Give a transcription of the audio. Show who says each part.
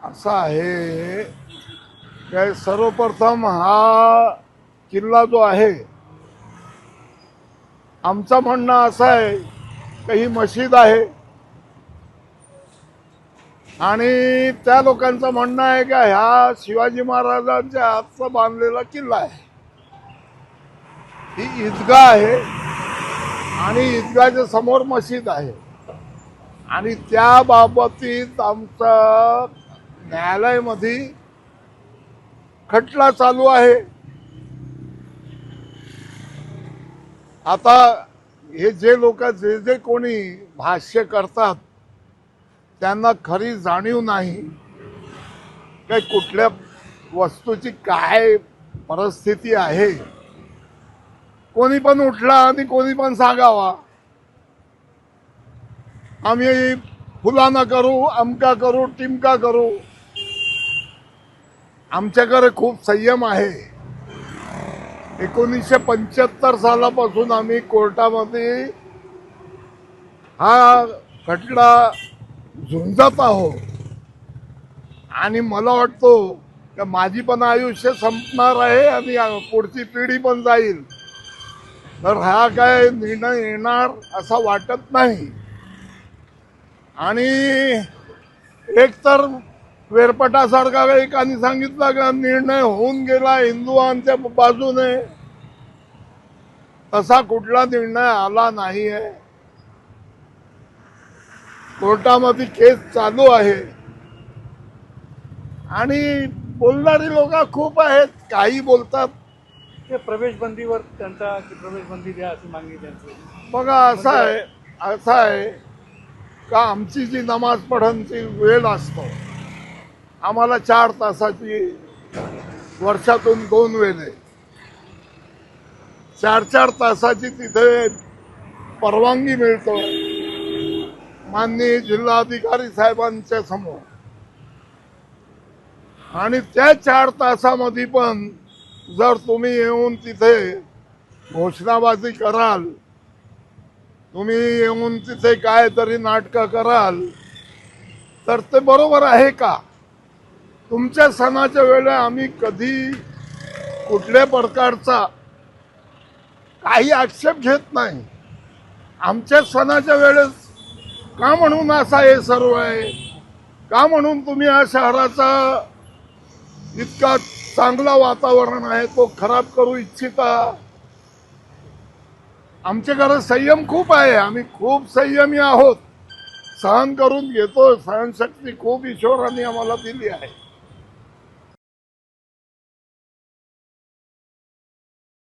Speaker 1: असं आहे की सर्वप्रथम हा किल्ला जो आहे, आमचं म्हणणं असं आहे की ही मशीद आहे आणि त्या लोकांचं म्हणणं आहे की ह्या शिवाजी महाराजांच्या हातचा बांधलेला किल्ला आहे. ही ईदगाह आहे आणि ईदगाहच्या समोर मशीद आहे आणि त्या बाबतीत आमचा न्यायालयामध्ये खटला चालू आहे. आता हे जे लोक जे कोणी भाष्य करतात त्यांना खरी जाणीव नाही की कुठल्या वस्तूची काय परिस्थिती आहे. कोणी पण उठला आणि कोणी पण सांगावा आम्ही फुलाना करू, अमका करू, टिमका करू. आमच्याकडे खूप संयम आहे. 1975 सालापासून आम्ही कोर्टामध्ये हा खटला झुंजत आहोत आणि मला वाटतो की माझी पण आयुष्य संपणार आहे आणि पुढची पिढी पण जाईल, तर हा काय निर्णय येणार असं वाटत नाही. आणि एकतर वेरपटासारखा एकाने सांगितलं का निर्णय होऊन गेला हिंदुआंच्या बाजूने, तसा कुठला निर्णय आला नाहीये. कोर्टामध्ये केस चालू आहे आणि बोलणारी लोक खूप आहेत. काही बोलतात
Speaker 2: ते प्रवेश बंदीवर त्यांचा प्रवेश बंदी द्या अशी मागणी त्यांची.
Speaker 1: बघा असं आहे का आमची जी नमाज पढण्याची वेळ असतो, आम्हाला 4 तासाची वर्षातून 2 वेळे 4-4 तासाची तिथे परवानगी मिळतो माननीय जिल्हाधिकारी साहेबांच्या समोर. आणि त्या 4 तासामध्ये पण जर तुम्ही येऊन तिथे घोषणाबाजी कराल, तुम्ही येऊन तिथे काहीतरी नाटकं कराल, तर ते बरोबर आहे का? तुमच्या सणाच्या वेळेला आम्ही कधी कुठल्या प्रकारचा काही आक्षेप घेत नाही. आमच्या सणाच्या वेळेस का म्हणून असा हे सर्व आहे? का म्हणून तुम्ही या शहराचा इतका चांगला वातावरण आहे तो खराब करू इच्छिता? आमच्याकडे संयम खूप आहे. आम्ही खूप संयमी आहोत. सहन करून घेतो. सहनशक्ती खूप ईश्वराने आम्हाला दिली आहे.